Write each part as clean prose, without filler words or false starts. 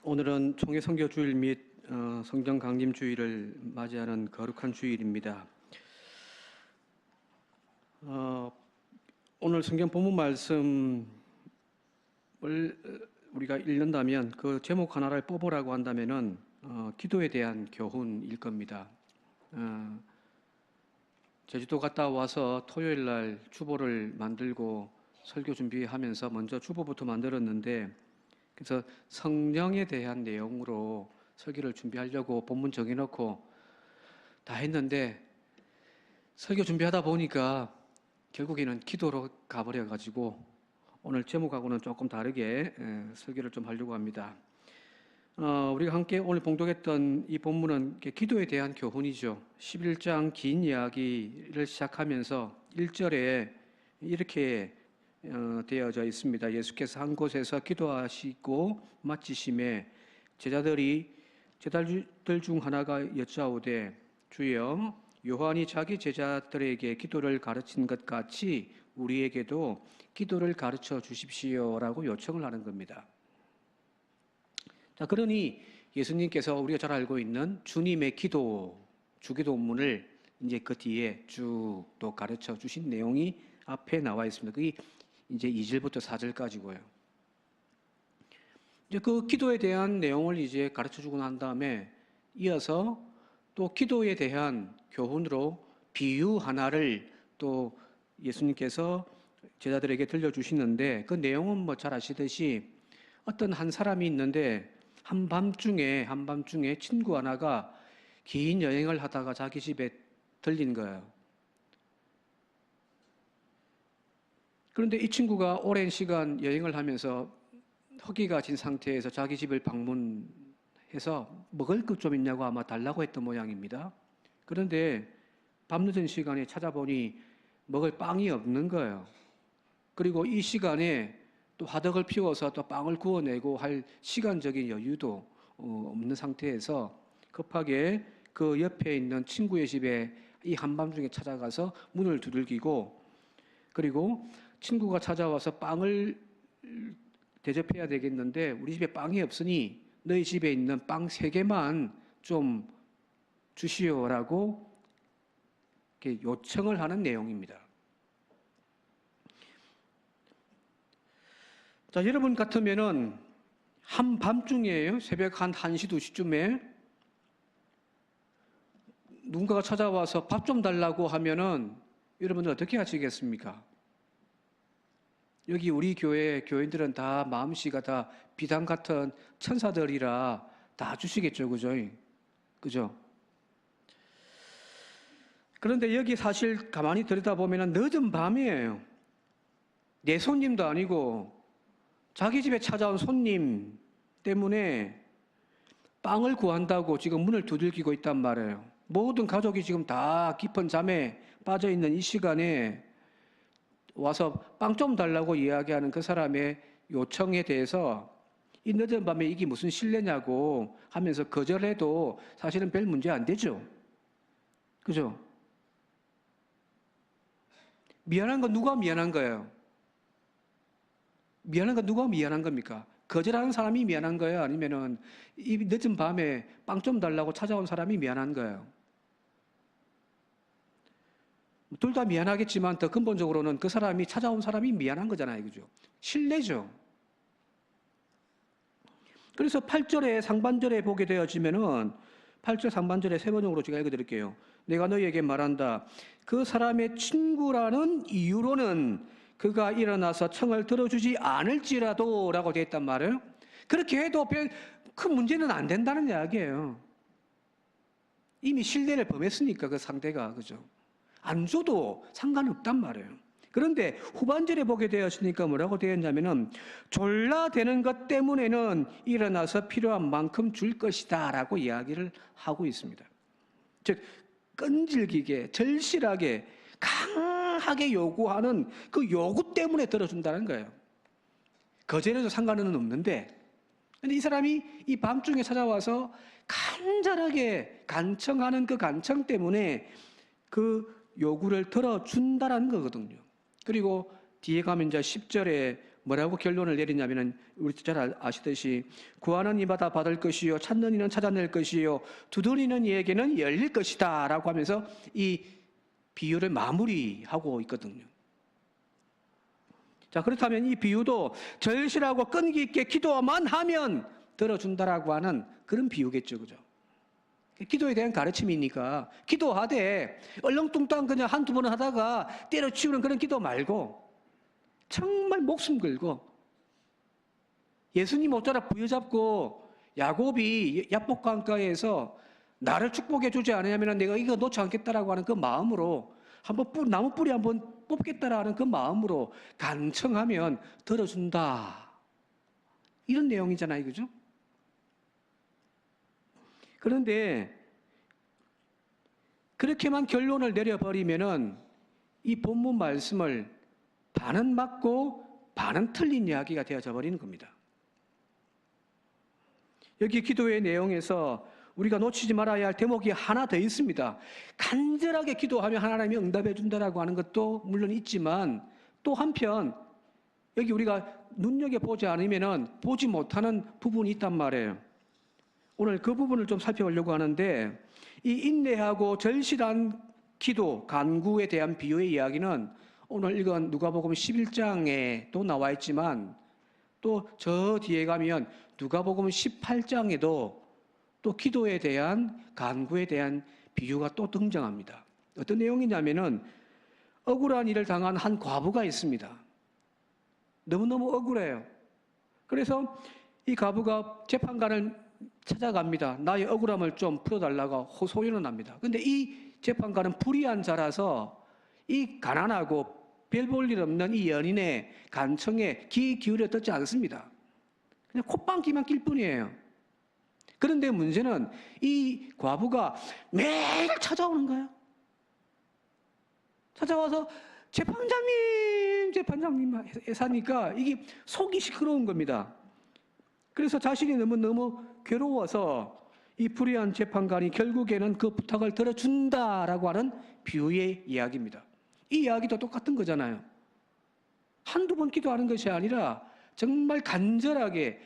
오늘은 총회 선교 주일 및 성경 강림 주일을 맞이하는 거룩한 주일입니다. 오늘 성경 본문 말씀을 우리가 읽는다면 그 제목 하나를 뽑으라고 한다면은 기도에 대한 교훈일 겁니다. 제주도 갔다 와서 토요일 날 주보를 만들고 설교 준비하면서 먼저 주보부터 만들었는데, 그래서 성령에 대한 내용으로 설교를 준비하려고 본문 정해놓고 다 했는데, 설교 준비하다 보니까 결국에는 기도로 가버려가지고 오늘 제목하고는 조금 다르게 설교를 좀 하려고 합니다. 우리가 함께 오늘 봉독했던 이 본문은 기도에 대한 교훈이죠. 11장 긴 이야기를 시작하면서 1절에 이렇게 되어져 있습니다. 예수께서 한 곳에서 기도하시고 마치심에 제자들 중 하나가 여짜오되, 주여, 요한이 자기 제자들에게 기도를 가르친 것 같이 우리에게도 기도를 가르쳐 주십시오라고 요청을 하는 겁니다. 자, 그러니 예수님께서 우리가 잘 알고 있는 주님의 기도, 주기도문을 이제 그 뒤에 쭉 또 가르쳐 주신 내용이 앞에 나와 있습니다. 그게 이제 2절부터 4절까지고요. 이제 그 기도에 대한 내용을 이제 가르쳐 주고 난 다음에 이어서 또 기도에 대한 교훈으로 비유 하나를 또 예수님께서 제자들에게 들려주시는데, 그 내용은 뭐 잘 아시듯이 어떤 한 사람이 있는데 한밤중에 친구 하나가 긴 여행을 하다가 자기 집에 들린 거예요. 그런데 이 친구가 오랜 시간 여행을 하면서 허기가 진 상태에서 자기 집을 방문해서 먹을 것 좀 있냐고 아마 달라고 했던 모양입니다. 그런데 밤늦은 시간에 찾아보니 먹을 빵이 없는 거예요. 그리고 이 시간에 또 화덕을 피워서 또 빵을 구워내고 할 시간적인 여유도 없는 상태에서 급하게 그 옆에 있는 친구의 집에 이 한밤중에 찾아가서 문을 두들기고, 그리고 친구가 찾아와서 빵을 대접해야 되겠는데 우리 집에 빵이 없으니 너희 집에 있는 빵 3개만 좀 주시오라고 이렇게 요청을 하는 내용입니다. 자, 여러분 같으면은 한밤중이에요. 새벽 한 1시, 2시쯤에 누군가가 찾아와서 밥 좀 달라고 하면은 여러분들 어떻게 하시겠습니까? 여기 우리 교회 교인들은 다 마음씨가 다 비단 같은 천사들이라 다 주시겠죠, 그죠? 그죠? 그런데 여기 사실 가만히 들여다보면 늦은 밤이에요. 내 손님도 아니고 자기 집에 찾아온 손님 때문에 빵을 구한다고 지금 문을 두들기고 있단 말이에요. 모든 가족이 지금 다 깊은 잠에 빠져 있는 이 시간에 와서 빵 좀 달라고 이야기하는 그 사람의 요청에 대해서 이 늦은 밤에 이게 무슨 실례냐고 하면서 거절해도 사실은 별 문제 안 되죠. 그죠? 미안한 건 누가 미안한 거예요? 미안한 건 누가 미안한 겁니까? 거절하는 사람이 미안한 거예요? 아니면은 이 늦은 밤에 빵 좀 달라고 찾아온 사람이 미안한 거예요? 둘 다 미안하겠지만 더 근본적으로는 그 사람이 찾아온 사람이 미안한 거잖아요. 그죠? 실례죠. 그래서 8절에 상반절에 보게 되어지면은 8절 상반절에 세 번역으로 제가 읽어드릴게요. 내가 너희에게 말한다. 그 사람의 친구라는 이유로는 그가 일어나서 청을 들어주지 않을지라도 라고 되어 있단 말이에요. 그렇게 해도 별 큰 문제는 안 된다는 이야기예요. 이미 신뢰를 범했으니까 그 상대가. 그죠? 안 줘도 상관없단 말이에요. 그런데 후반절에 보게 되었으니까 뭐라고 되어 있냐면은 졸라대는 것 때문에는 일어나서 필요한 만큼 줄 것이다 라고 이야기를 하고 있습니다. 즉 끈질기게 절실하게 강하게 요구하는 그 요구 때문에 들어준다는 거예요. 거절해도 상관은 없는데, 근데 이 사람이 이 밤중에 찾아와서 간절하게 간청하는 그 간청 때문에 그 요구를 들어준다라는 거거든요. 그리고 뒤에 가면 이제 10절에 뭐라고 결론을 내리냐면은 우리 잘 아시듯이 구하는 이마다 받을 것이요 찾는 이는 찾아낼 것이요 두드리는 이에게는 열릴 것이다라고 하면서 이 비유를 마무리하고 있거든요. 자, 그렇다면 이 비유도 절실하고 끈기 있게 기도만 하면 들어준다라고 하는 그런 비유겠죠, 그죠? 기도에 대한 가르침이니까 기도하되 얼렁뚱땅 그냥 한두 번 하다가 때려치우는 그런 기도 말고 정말 목숨 걸고 예수님 옷자락 부여잡고 야곱이 야복강가에서 나를 축복해 주지 않으면 내가 이거 놓지 않겠다라고 하는 그 마음으로 한번 나무 뿌리 한번 뽑겠다라는 그 마음으로 간청하면 들어준다. 이런 내용이잖아요, 그죠? 그런데 그렇게만 결론을 내려버리면은 이 본문 말씀을 반은 맞고 반은 틀린 이야기가 되어져 버리는 겁니다. 여기 기도의 내용에서 우리가 놓치지 말아야 할 대목이 하나 더 있습니다. 간절하게 기도하면 하나님이 응답해 준다라고 하는 것도 물론 있지만 또 한편 여기 우리가 눈여겨보지 않으면은 보지 못하는 부분이 있단 말이에요. 오늘 그 부분을 좀 살펴보려고 하는데 이 인내하고 절실한 기도, 간구에 대한 비유의 이야기는 오늘 읽은 누가복음 11장에도 나와 있지만 또 저 뒤에 가면 누가복음 18장에도 또 기도에 대한 간구에 대한 비유가 또 등장합니다. 어떤 내용이냐면은 억울한 일을 당한 한 과부가 있습니다. 너무너무 억울해요. 그래서 이 과부가 재판관을 찾아갑니다. 나의 억울함을 좀 풀어달라고 호소연을 합니다. 그런데 이 재판관은 불의한 자라서 이 가난하고 별 볼 일 없는 이 연인의 간청에 귀 기울여 듣지 않습니다. 그냥 콧방귀만 낄 뿐이에요. 그런데 문제는 이 과부가 매일 찾아오는 거예요. 찾아와서 재판장님 하니까 이게 속이 시끄러운 겁니다. 그래서 자신이 너무 괴로워서 이 불의한 재판관이 결국에는 그 부탁을 들어준다라고 하는 비유의 이야기입니다. 이 이야기도 똑같은 거잖아요. 한두 번 기도하는 것이 아니라 정말 간절하게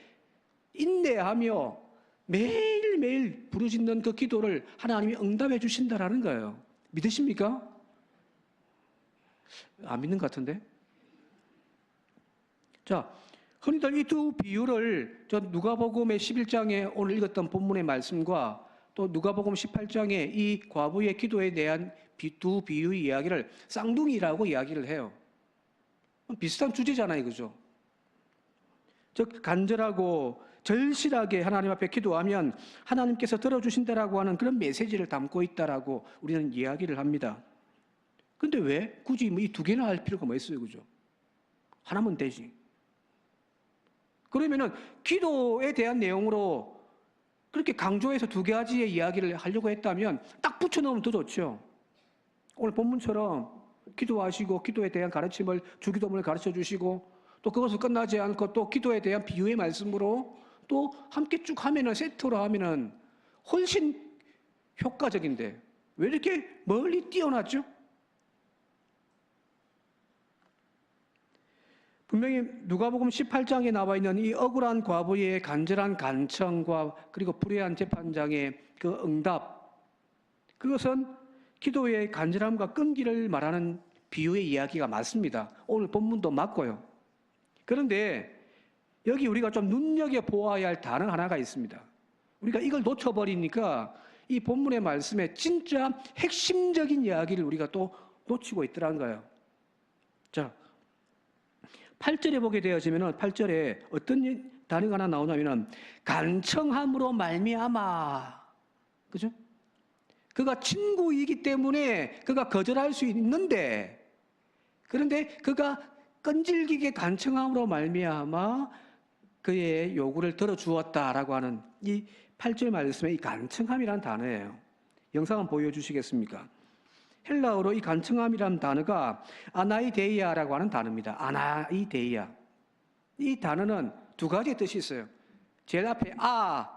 인내하며 매일매일 부르짖는 그 기도를 하나님이 응답해 주신다라는 거예요. 믿으십니까? 안 믿는 것 같은데? 자, 흔히들 이 두 비유를 저 누가복음의 11장에 오늘 읽었던 본문의 말씀과 또 누가복음 18장에 이 과부의 기도에 대한 두 비유의 이야기를 쌍둥이라고 이야기를 해요. 비슷한 주제잖아요, 그죠? 즉 간절하고 절실하게 하나님 앞에 기도하면 하나님께서 들어주신다라고 하는 그런 메시지를 담고 있다라고 우리는 이야기를 합니다. 근데 왜 굳이 이 두 개나 할 필요가 뭐 있어요, 그죠? 하나면 되지. 그러면은 기도에 대한 내용으로 그렇게 강조해서 두 가지의 이야기를 하려고 했다면 딱 붙여넣으면 더 좋죠. 오늘 본문처럼 기도하시고 기도에 대한 가르침을 주기도문을 가르쳐 주시고 또 그것을 끝나지 않고 또 기도에 대한 비유의 말씀으로 또 함께 쭉 하면은 세트로 하면은 훨씬 효과적인데 왜 이렇게 멀리 뛰어났죠? 분명히 누가복음 18장에 나와 있는 이 억울한 과부의 간절한 간청과 그리고 불의한 재판장의 그 응답, 그것은 기도의 간절함과 끈기를 말하는 비유의 이야기가 맞습니다. 오늘 본문도 맞고요. 그런데 여기 우리가 좀 눈여겨보아야 할 단어 하나가 있습니다. 우리가 이걸 놓쳐버리니까 이 본문의 말씀에 진짜 핵심적인 이야기를 우리가 또 놓치고 있더라는 거예요. 자, 8절에 보게 되어지면은 8절에 어떤 단어가 하나 나오냐면은 간청함으로 말미암아, 그죠? 그가 친구이기 때문에 그가 거절할 수 있는데, 그런데 그가 끈질기게 간청함으로 말미암아 그의 요구를 들어주었다라고 하는 이 8절 말씀에 이 간청함이라는 단어예요. 영상 한번 보여주시겠습니까? 헬라어로 이 간청함이라는 단어가 아나이데이아라고 하는 단어입니다. 아나이데이아. 이 단어는 두 가지의 뜻이 있어요. 제일 앞에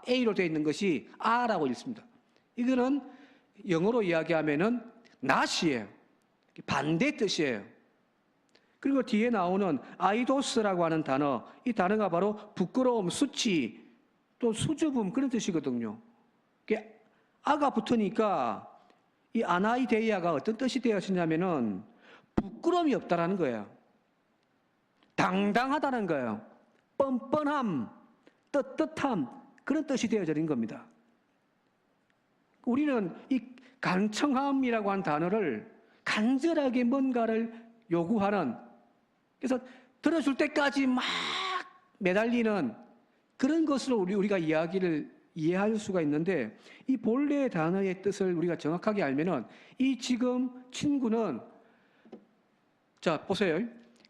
A로 되어 있는 것이 아라고 읽습니다. 이거는 영어로 이야기하면은 not이에요. 반대 뜻이에요. 그리고 뒤에 나오는 아이도스라고 하는 단어, 이 단어가 바로 부끄러움, 수치, 또 수줍음 그런 뜻이거든요. 이게 아가 붙으니까 이 아나이데이아가 어떤 뜻이 되었냐면은 부끄러움이 없다라는 거예요. 당당하다는 거예요. 뻔뻔함, 떳떳함 그런 뜻이 되어버린 겁니다. 우리는 이 간청함이라고 하는 단어를 간절하게 뭔가를 요구하는, 그래서 들어줄 때까지 막 매달리는 그런 것으로 우리가 이야기를 이해할 수가 있는데, 이 본래의 단어의 뜻을 우리가 정확하게 알면은 이 지금 친구는, 자 보세요,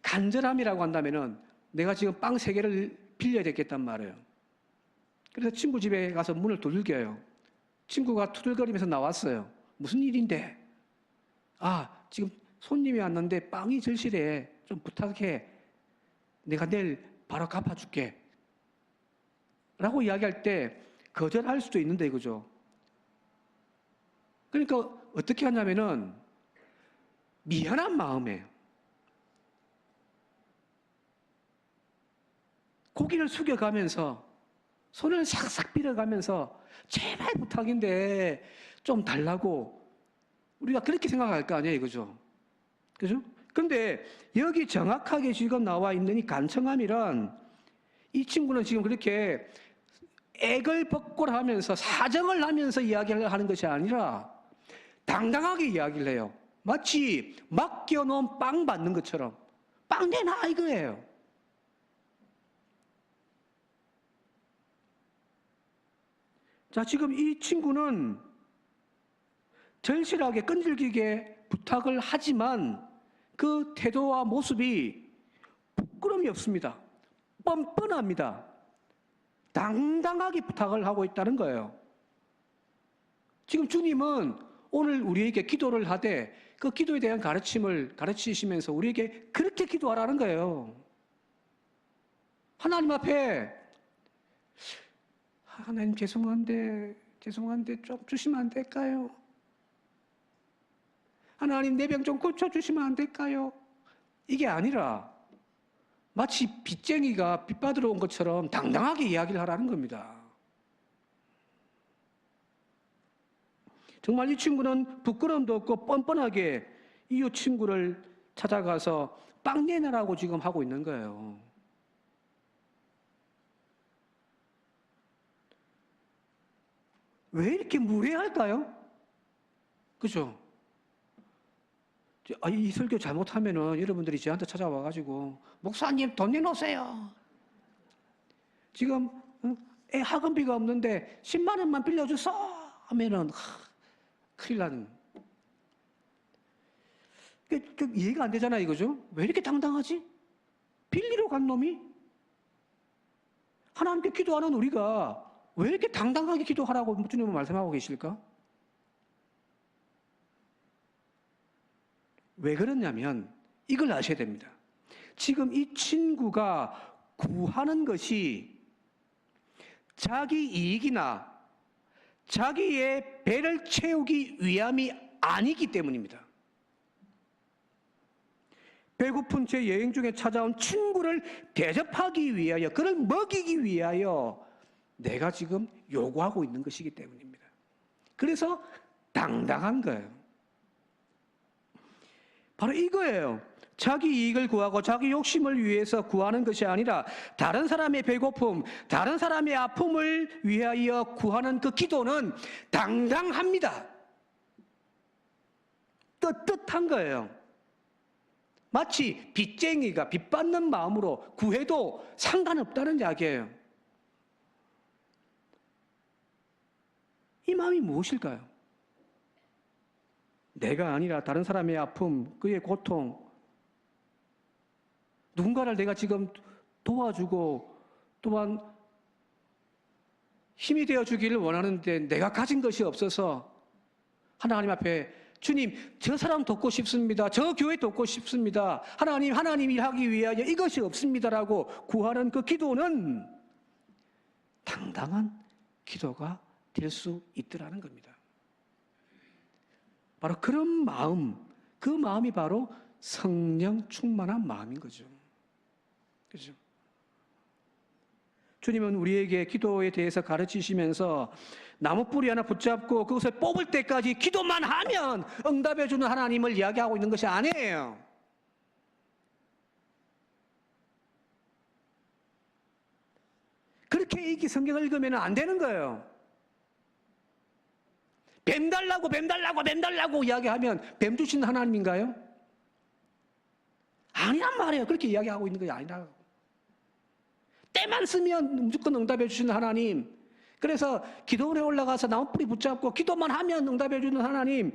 간절함이라고 한다면은 내가 지금 빵 3개를 빌려야 되겠단 말이에요. 그래서 친구 집에 가서 문을 두들겨요. 친구가 투덜거리면서 나왔어요. 무슨 일인데? 아, 지금 손님이 왔는데 빵이 절실해. 좀 부탁해. 내가 내일 바로 갚아줄게. 라고 이야기할 때 거절할 수도 있는데, 그죠? 그러니까 어떻게 하냐면은 미안한 마음에 고개를 숙여가면서 손을 싹싹 빌어가면서 제발 부탁인데 좀 달라고 우리가 그렇게 생각할 거 아니에요, 그죠? 그죠? 근데 여기 정확하게 지금 나와 있는 이 간청함이란, 이 친구는 지금 그렇게 애걸복걸하면서 사정을 하면서 이야기를 하는 것이 아니라 당당하게 이야기를 해요. 마치 맡겨놓은 빵 받는 것처럼 빵 내놔 이거예요. 자, 지금 이 친구는 절실하게 끈질기게 부탁을 하지만 그 태도와 모습이 부끄러움이 없습니다. 뻔뻔합니다. 당당하게 부탁을 하고 있다는 거예요. 지금 주님은 오늘 우리에게 기도를 하되 그 기도에 대한 가르침을 가르치시면서 우리에게 그렇게 기도하라는 거예요. 하나님 앞에 하나님 죄송한데 좀 주시면 안 될까요? 하나님 내 병 좀 고쳐주시면 안 될까요? 이게 아니라 마치 빚쟁이가 빚 받으러 온 것처럼 당당하게 이야기를 하라는 겁니다. 정말 이 친구는 부끄러움도 없고 뻔뻔하게 이웃 친구를 찾아가서 빵 내놔라고 지금 하고 있는 거예요. 왜 이렇게 무례할까요? 그죠? 이 설교 잘못하면은 여러분들이 저한테 찾아와가지고 목사님 돈 내놓으세요. 지금 애 학원비가 없는데 10만 원만 빌려주소 하면은 큰일 나는. 이해가 안 되잖아요, 이거죠? 왜 이렇게 당당하지? 빌리러 간 놈이? 하나님께 기도하는 우리가 왜 이렇게 당당하게 기도하라고 주님은 말씀하고 계실까? 왜 그러냐면 이걸 아셔야 됩니다. 지금 이 친구가 구하는 것이 자기 이익이나 자기의 배를 채우기 위함이 아니기 때문입니다. 배고픈 채 여행 중에 찾아온 친구를 대접하기 위하여, 그를 먹이기 위하여 내가 지금 요구하고 있는 것이기 때문입니다. 그래서 당당한 거예요. 바로 이거예요. 자기 이익을 구하고 자기 욕심을 위해서 구하는 것이 아니라 다른 사람의 배고픔, 다른 사람의 아픔을 위하여 구하는 그 기도는 당당합니다. 떳떳한 거예요. 마치 빚쟁이가 빚 받는 마음으로 구해도 상관없다는 이야기예요. 이 마음이 무엇일까요? 내가 아니라 다른 사람의 아픔, 그의 고통, 누군가를 내가 지금 도와주고 또한 힘이 되어주기를 원하는데 내가 가진 것이 없어서 하나님 앞에 주님, 저 사람 돕고 싶습니다. 저 교회 돕고 싶습니다. 하나님이 하기 위하여 이것이 없습니다라고 구하는 그 기도는 당당한 기도가 될 수 있더라는 겁니다. 바로 그런 마음, 그 마음이 바로 성령 충만한 마음인 거죠. 그죠? 주님은 우리에게 기도에 대해서 가르치시면서 나무 뿌리 하나 붙잡고 그것을 뽑을 때까지 기도만 하면 응답해 주는 하나님을 이야기하고 있는 것이 아니에요. 그렇게 이 성경을 읽으면 안 되는 거예요. 뱀 달라고 뱀 달라고 뱀 달라고 이야기하면 뱀 주시는 하나님인가요? 아니란 말이에요. 그렇게 이야기하고 있는 것이 아니라. 때만 쓰면 무조건 응답해 주시는 하나님. 그래서 기도원에 올라가서 나무뿌리 붙잡고 기도만 하면 응답해 주는 하나님.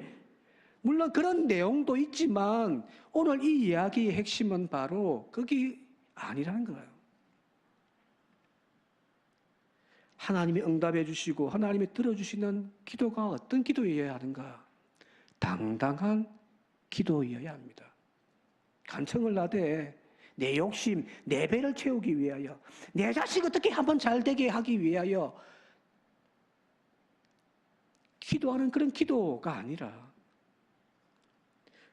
물론 그런 내용도 있지만 오늘 이 이야기의 핵심은 바로 그게 아니라는 거예요. 하나님이 응답해 주시고 하나님이 들어주시는 기도가 어떤 기도여야 하는가? 당당한 기도여야 합니다. 간청을 나되 내 욕심, 내 배를 채우기 위하여, 내 자식 어떻게 한번 잘 되게 하기 위하여 기도하는 그런 기도가 아니라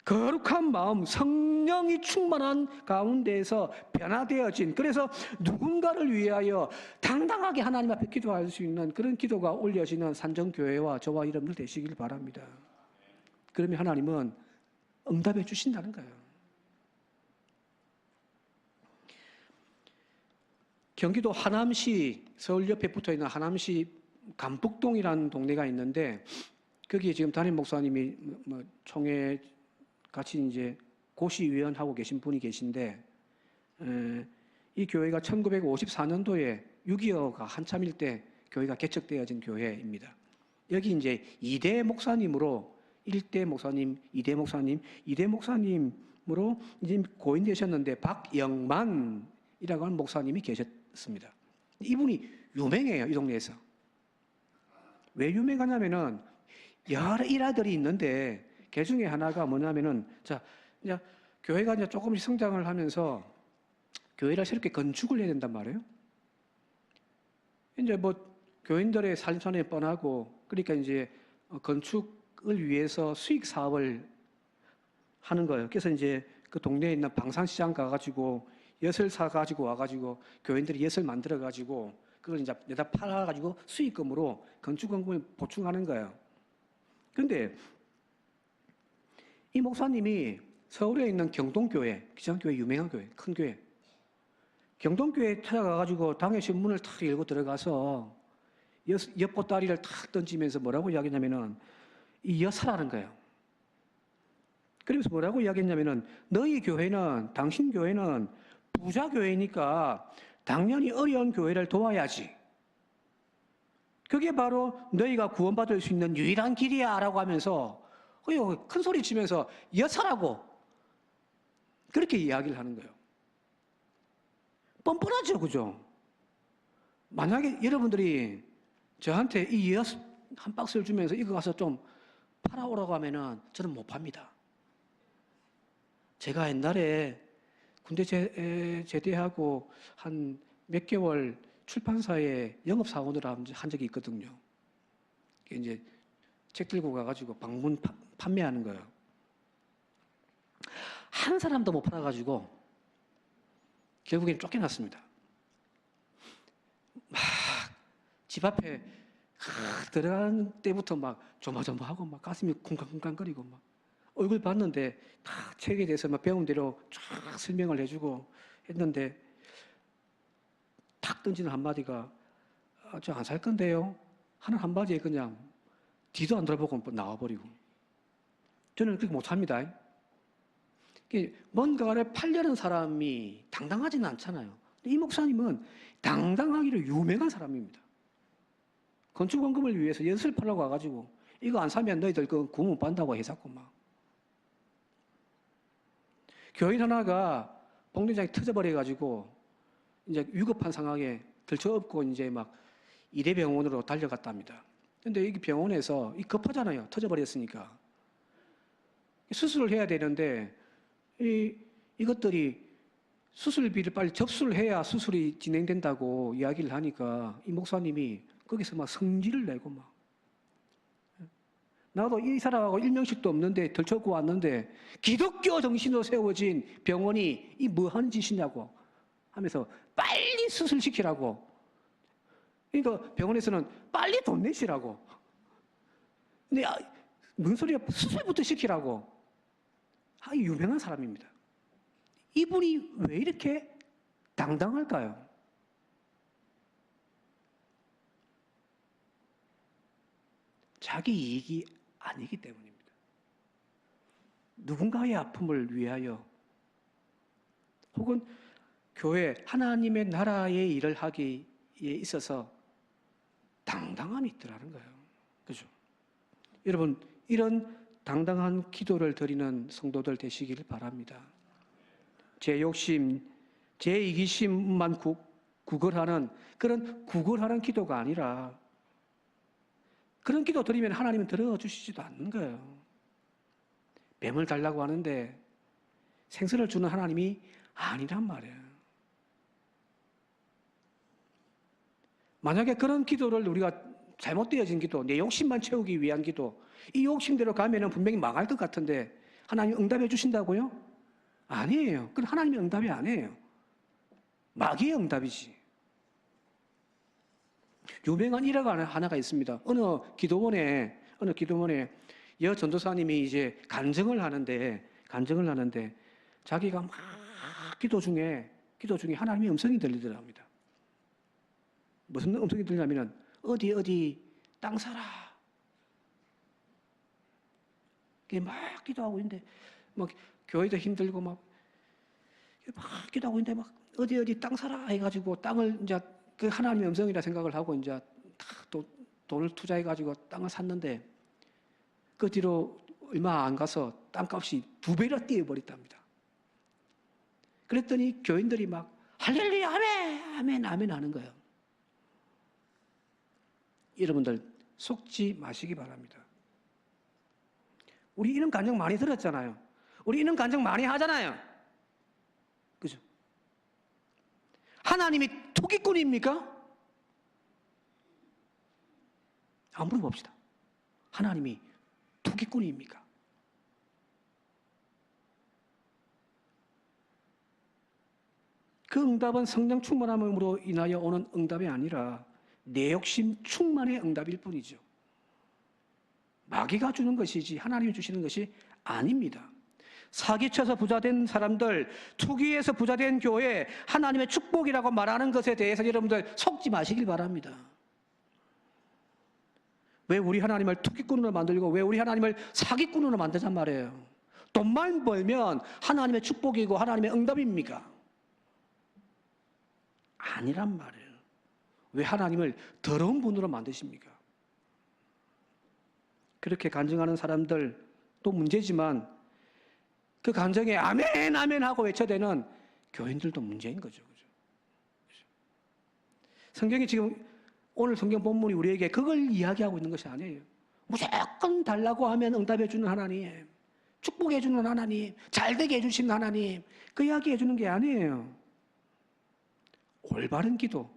거룩한 마음, 성령이 충만한 가운데에서 변화되어진, 그래서 누군가를 위하여 당당하게 하나님 앞에 기도할 수 있는 그런 기도가 올려지는 산정교회와 저와 여러분들 되시길 바랍니다. 그러면 하나님은 응답해 주신다는 거예요. 경기도 하남시, 서울 옆에 붙어있는 하남시 감북동이라는 동네가 있는데 거기에 지금 담임 목사님이 총회 같이 이제 고시위원하고 계신 분이 계신데 이 교회가 1954년도에 6.25가 한참일 때 교회가 개척되어진 교회입니다. 여기 이제 2대 목사님으로 1대 목사님, 2대 목사님, 2대 목사님으로 이제 고인되셨는데 박영만이라고 하는 목사님이 계셨습니다. 이분이 유명해요, 이 동네에서. 왜 유명하냐면은 여러 일화들이 있는데 그 중에 하나가 뭐냐면은 이제 교회가 이제 조금씩 성장을 하면서 교회를 새롭게 건축을 해야 된단 말이에요. 이제 뭐 교인들의 살림살이에 뻔하고 그러니까 이제 건축을 위해서 수익 사업을 하는 거예요. 그래서 이제 그 동네에 있는 방산시장 가가지고 엿을 사가지고 와가지고 교인들이 엿을 만들어가지고 그걸 이제 내다 팔아가지고 수익금으로 건축원금을 보충하는 거예요. 그런데 이 목사님이 서울에 있는 경동교회, 기장교회 유명한 교회, 큰 교회, 경동교회에 찾아가가지고 당회 신문을 탁 열고 들어가서 엿보따리를 탁 던지면서 뭐라고 이야기했냐면은 이 엿사라는 거예요. 그러면서 뭐라고 이야기했냐면은 너희 교회는, 당신 교회는 부자 교회니까 당연히 어려운 교회를 도와야지. 그게 바로 너희가 구원받을 수 있는 유일한 길이야 라고 하면서 큰 소리 치면서 엿사라고 그렇게 이야기를 하는 거예요. 뻔뻔하죠, 그죠? 만약에 여러분들이 저한테 이 엿 한 박스를 주면서 이거 가서 좀 팔아오라고 하면은 저는 못 팝니다. 제가 옛날에 군대 제대하고 한 몇 개월 출판사에 영업사원을 한 적이 있거든요. 이제 책 들고 가가지고 방문 판매하는 거예요. 한 사람도 못 팔아가지고 결국엔 쫓겨났습니다. 막 집 앞에 들어가는 때부터 막 조마조마하고 막 가슴이 쿵쾅쿵쾅거리고 막 얼굴 봤는데 다 책에 대해서 막 배운 대로 쫙 설명을 해주고 했는데 탁 던지는 한마디가 저 안 살 건데요 하는 한마디에 그냥 뒤도 안 돌아보고 나와버리고 저는 그렇게 못합니다. 뭔가를 팔려는 사람이 당당하지는 않잖아요. 이 목사님은 당당하기로 유명한 사람입니다. 건축원금을 위해서 엿을 팔라고 와가지고 이거 안 사면 너희들 그 구원 받는다고 해서고 막 교인 하나가 복리장이 터져버려가지고 이제 위급한 상황에 들쳐업고 이제 막 이대병원으로 달려갔답니다. 근데 이 병원에서 급하잖아요. 터져버렸으니까 수술을 해야 되는데 이것들이 수술비를 빨리 접수를 해야 수술이 진행된다고 이야기를 하니까 이 목사님이 거기서 막 성질을 내고 막 나도 이 사람하고 일명식도 없는데 들쳐고 왔는데 기독교 정신으로 세워진 병원이 이 뭐 하는 짓이냐고 하면서 빨리 수술시키라고. 그러니까 병원에서는 빨리 돈 내시라고. 근데 무슨 소리야? 수술부터 시키라고. 유명한 사람입니다. 이분이 왜 이렇게 당당할까요? 자기 이익이 아니기 때문입니다. 누군가의 아픔을 위하여 혹은 교회 하나님의 나라의 일을 하기에 있어서 당당함이 있더라는 거예요. 그죠? 여러분, 이런 당당한 기도를 드리는 성도들 되시기를 바랍니다. 제 욕심, 제 이기심만 구걸하는 그런 구걸하는 기도가 아니라 그런 기도 드리면 하나님은 들어주시지도 않는 거예요. 뱀을 달라고 하는데 생선을 주는 하나님이 아니란 말이에요. 만약에 그런 기도를 우리가 잘못되어진 기도, 내 욕심만 채우기 위한 기도, 이 욕심대로 가면은 분명히 망할 것 같은데 하나님 응답해 주신다고요? 아니에요. 그건 하나님의 응답이 아니에요. 마귀의 응답이지. 유명한 일화가 하나가 있습니다. 어느 기도원에 여 전도사님이 이제 간증을 하는데 자기가 막 기도 중에 하나님의 음성이 들리더랍니다. 무슨 음성이 들리냐면은 어디 땅 사라. 막 기도하고 있는데 막 교회도 힘들고 막 기도하고 있는데 막 어디 땅 사라 해가지고 땅을 이제 그 하나님의 음성이라 생각을 하고 이제 또 돈을 투자해가지고 땅을 샀는데 그 뒤로 얼마 안 가서 땅값이 2배나 뛰어버렸답니다. 그랬더니 교인들이 막 할렐루야 아멘 아멘 하는 거예요. 여러분들 속지 마시기 바랍니다. 우리 이런 간증 많이 들었잖아요. 우리 이런 간증 많이 하잖아요. 그죠? 하나님이 투기꾼입니까? 한번 물어봅시다. 하나님이 투기꾼입니까? 그 응답은 성령 충만함으로 인하여 오는 응답이 아니라 내 욕심 충만의 응답일 뿐이죠. 마귀가 주는 것이지 하나님이 주시는 것이 아닙니다. 사기쳐서 부자된 사람들, 투기해서 부자된 교회, 하나님의 축복이라고 말하는 것에 대해서 여러분들 속지 마시길 바랍니다. 왜 우리 하나님을 투기꾼으로 만들고 왜 우리 하나님을 사기꾼으로 만드단 말이에요? 돈만 벌면 하나님의 축복이고 하나님의 응답입니까? 아니란 말이에요. 왜 하나님을 더러운 분으로 만드십니까? 그렇게 간증하는 사람들 또 문제지만 그 간증에 아멘 아멘 하고 외쳐대는 교인들도 문제인 거죠. 그죠? 성경이 지금 오늘 성경 본문이 우리에게 그걸 이야기하고 있는 것이 아니에요. 무조건 달라고 하면 응답해 주는 하나님, 축복해 주는 하나님, 잘되게 해주시는 하나님, 그 이야기 해주는 게 아니에요. 올바른 기도,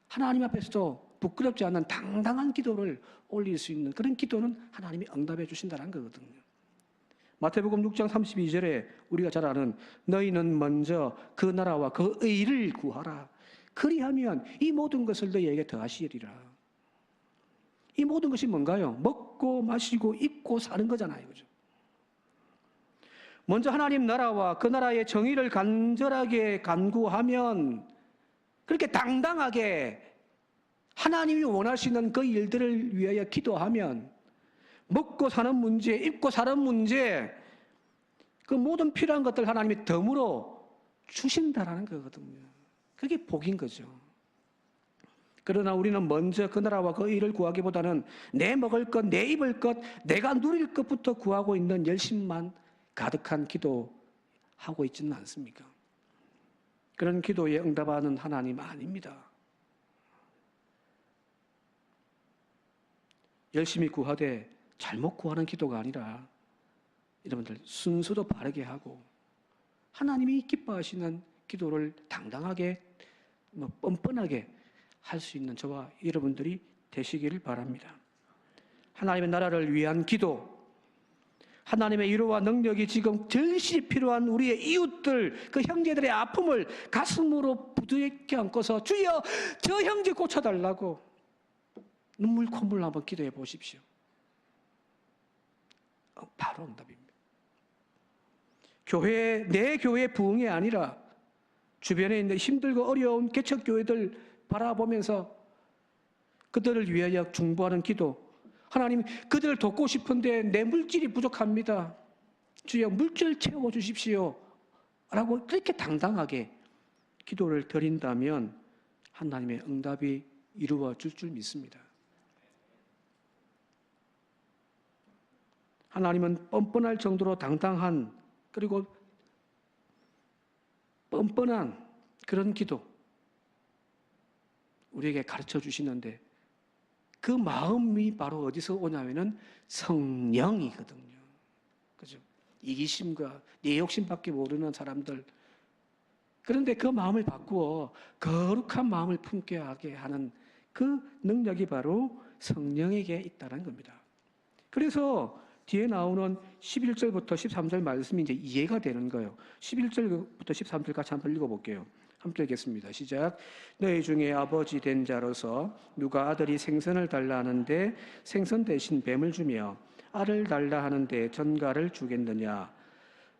하나님 앞에서도 부끄럽지 않은 당당한 기도를 올릴 수 있는 그런 기도는 하나님이 응답해 주신다는 거거든요. 마태복음 6장 32절에 우리가 잘 아는 너희는 먼저 그 나라와 그 의를 구하라. 그리하면 이 모든 것을 너희에게 더하시리라. 이 모든 것이 뭔가요? 먹고 마시고 입고 사는 거잖아요. 그죠? 먼저 하나님 나라와 그 나라의 정의를 간절하게 간구하면 그렇게 당당하게 하나님이 원하시는 그 일들을 위하여 기도하면 먹고 사는 문제, 입고 사는 문제, 그 모든 필요한 것들 하나님이 덤으로 주신다라는 거거든요. 그게 복인 거죠. 그러나 우리는 먼저 그 나라와 그 일을 구하기보다는 내 먹을 것, 내 입을 것, 내가 누릴 것부터 구하고 있는 열심만 가득한 기도하고 있지는 않습니까? 그런 기도에 응답하는 하나님 아닙니다. 열심히 구하되 잘못 구하는 기도가 아니라 여러분들 순서도 바르게 하고 하나님이 기뻐하시는 기도를 당당하게 뻔뻔하게 할 수 있는 저와 여러분들이 되시기를 바랍니다. 하나님의 나라를 위한 기도, 하나님의 위로와 능력이 지금 절실히 필요한 우리의 이웃들, 그 형제들의 아픔을 가슴으로 부드럽게 안고서 주여 저 형제 고쳐달라고 눈물 콧물 한번 기도해 보십시오. 바로 응답입니다. 내 교회 부흥이 아니라 주변에 있는 힘들고 어려운 개척교회들 바라보면서 그들을 위하여 중보하는 기도. 하나님, 그들을 돕고 싶은데 내 물질이 부족합니다. 주여 물질 채워주십시오 라고 이렇게 당당하게 기도를 드린다면 하나님의 응답이 이루어질 줄 믿습니다. 하나님은 뻔뻔할 정도로 당당한, 그리고 뻔뻔한 그런 기도 우리에게 가르쳐 주시는데, 그 마음이 바로 어디서 오냐면은 성령이거든요. 그죠? 이기심과 내 욕심밖에 모르는 사람들. 그런데 그 마음을 바꾸어 거룩한 마음을 품게 하게 하는 그 능력이 바로 성령에게 있다는 겁니다. 그래서 뒤에 나오는 11절부터 13절 말씀이 이제 이해가 되는 거예요. 11절부터 13절 같이 한번 읽어볼게요. 함께 읽겠습니다. 시작. 너희 중에 아버지 된 자로서 누가 아들이 생선을 달라 하는데 생선 대신 뱀을 주며 알을 달라 하는데 전갈을 주겠느냐.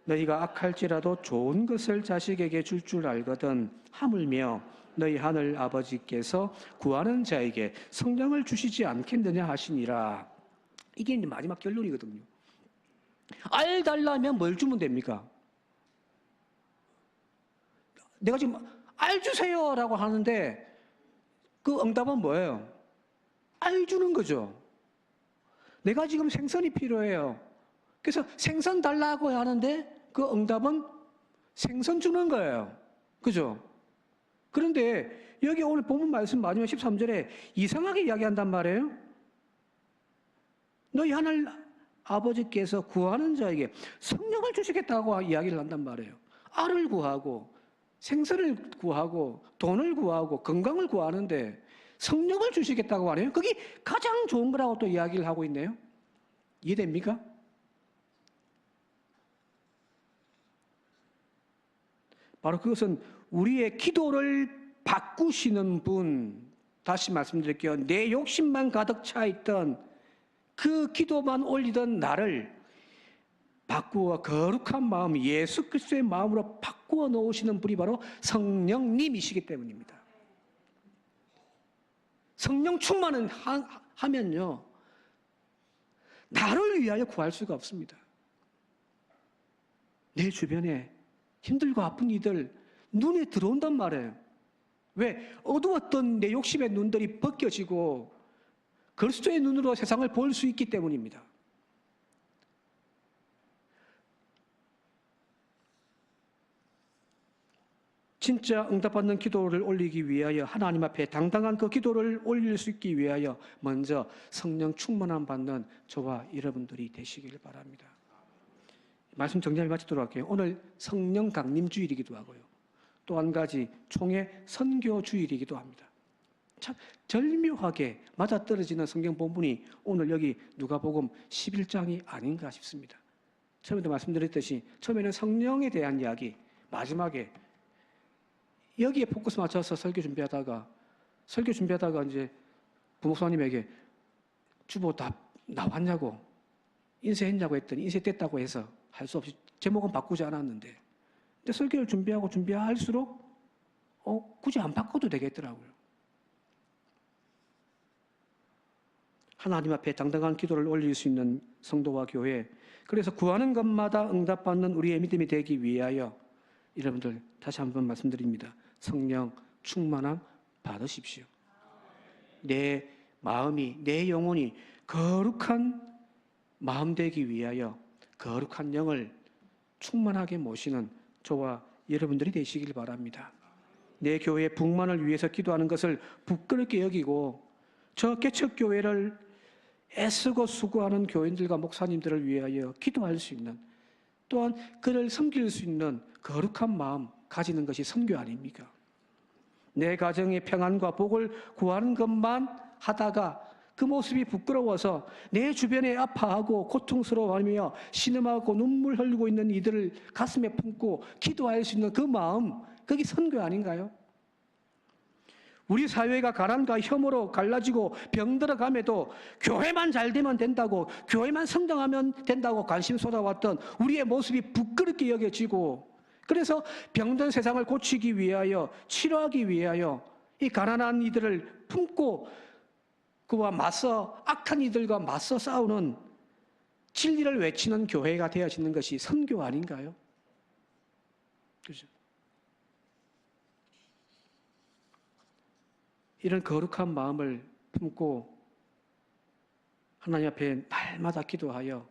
너희가 악할지라도 좋은 것을 자식에게 줄 줄 알거든. 하물며 너희 하늘 아버지께서 구하는 자에게 성령을 주시지 않겠느냐 하시니라. 이게 이제 마지막 결론이거든요. 알 달라면 뭘 주면 됩니까? 내가 지금 알 주세요라고 하는데 그 응답은 뭐예요? 알 주는 거죠. 내가 지금 생선이 필요해요. 그래서 생선 달라고 하는데 그 응답은 생선 주는 거예요. 그죠? 그런데 여기 오늘 본문 말씀 마지막 13절에 이상하게 이야기한단 말이에요. 너희 하늘 아버지께서 구하는 자에게 성령을 주시겠다고 이야기를 한단 말이에요. 알을 구하고 생선을 구하고 돈을 구하고 건강을 구하는데 성령을 주시겠다고 하네요. 그게 가장 좋은 거라고 또 이야기를 하고 있네요. 이해됩니까? 바로 그것은 우리의 기도를 바꾸시는 분, 다시 말씀드릴게요. 내 욕심만 가득 차 있던 그 기도만 올리던 나를 바꾸어 거룩한 마음, 예수 그리스도의 마음으로 바꾸어 놓으시는 분이 바로 성령님이시기 때문입니다. 성령 충만은 하면요, 나를 위하여 구할 수가 없습니다. 내 주변에 힘들고 아픈 이들 눈에 들어온단 말이에요. 왜? 어두웠던 내 욕심의 눈들이 벗겨지고 그리스도의 눈으로 세상을 볼 수 있기 때문입니다. 진짜 응답받는 기도를 올리기 위하여 하나님 앞에 당당한 그 기도를 올릴 수 있기 위하여 먼저 성령 충만함 받는 저와 여러분들이 되시길 바랍니다. 말씀 정리를 마치도록 할게요. 오늘 성령 강림 주일이기도 하고요. 또 한 가지 총회 선교 주일이기도 합니다. 참 절묘하게 맞아떨어지는 성경 본문이 오늘 여기 누가복음 11장이 아닌가 싶습니다. 처음에도 말씀드렸듯이 처음에는 성령에 대한 이야기, 마지막에 여기에 포커스 맞춰서 설교 준비하다가 이제 부목사님에게 주보 다 나왔냐고, 인쇄했냐고 했더니 인쇄됐다고 해서 할 수 없이 제목은 바꾸지 않았는데, 근데 설교를 준비할수록 굳이 안 바꿔도 되겠더라고요. 하나님 앞에 당당한 기도를 올릴 수 있는 성도와 교회, 그래서 구하는 것마다 응답받는 우리의 믿음이 되기 위하여 여러분들 다시 한번 말씀드립니다. 성령 충만함 받으십시오. 내 마음이, 내 영혼이 거룩한 마음 되기 위하여 거룩한 영을 충만하게 모시는 저와 여러분들이 되시길 바랍니다. 내 교회의 북만을 위해서 기도하는 것을 부끄럽게 여기고 저 개척교회를 애쓰고 수고하는 교인들과 목사님들을 위하여 기도할 수 있는, 또한 그를 섬길 수 있는 거룩한 마음 가지는 것이 선교 아닙니까? 내 가정의 평안과 복을 구하는 것만 하다가 그 모습이 부끄러워서 내 주변에 아파하고 고통스러워하며 신음하고 눈물 흘리고 있는 이들을 가슴에 품고 기도할 수 있는 그 마음, 그게 선교 아닌가요? 우리 사회가 가난과 혐오로 갈라지고 병들어감에도 교회만 잘 되면 된다고, 교회만 성장하면 된다고 관심 쏟아왔던 우리의 모습이 부끄럽게 여겨지고, 그래서 병든 세상을 고치기 위하여, 치료하기 위하여 이 가난한 이들을 품고 그와 맞서, 악한 이들과 맞서 싸우는, 진리를 외치는 교회가 되어지는 것이 선교 아닌가요? 그죠? 이런 거룩한 마음을 품고 하나님 앞에 날마다 기도하여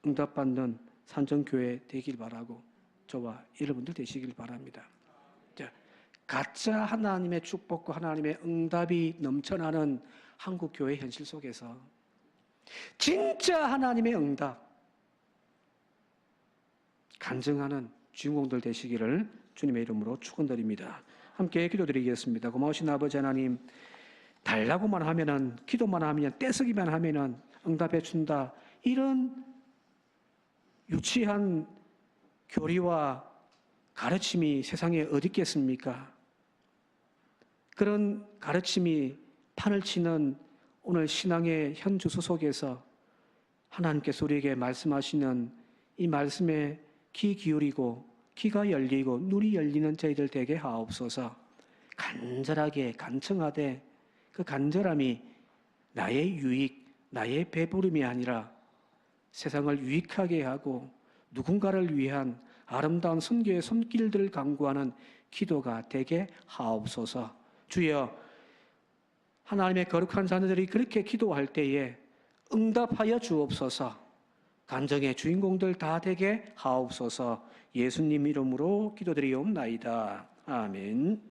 응답받는 산정교회 되길 바라고 저와 여러분들 되시길 바랍니다. 가짜 하나님의 축복과 하나님의 응답이 넘쳐나는 한국 교회 현실 속에서 진짜 하나님의 응답 간증하는 주인공들 되시기를 주님의 이름으로 축원드립니다. 함께 기도드리겠습니다. 고마우신 아버지 하나님, 달라고만 하면은, 기도만 하면, 떼쓰기만 하면은 응답해 준다, 이런 유치한 교리와 가르침이 세상에 어디 있겠습니까? 그런 가르침이 판을 치는 오늘 신앙의 현 주소 속에서 하나님께서 우리에게 말씀하시는 이 말씀에 귀 기울이고 귀가 열리고 눈이 열리는 저희들 되게 하옵소서. 간절하게 간청하되 그 간절함이 나의 유익, 나의 배부름이 아니라 세상을 유익하게 하고 누군가를 위한 아름다운 선교의 손길들을 강구하는 기도가 되게 하옵소서. 주여, 하나님의 거룩한 자녀들이 그렇게 기도할 때에 응답하여 주옵소서. 간정의 주인공들 다 되게 하옵소서. 예수님 이름으로 기도드리옵나이다. 아멘.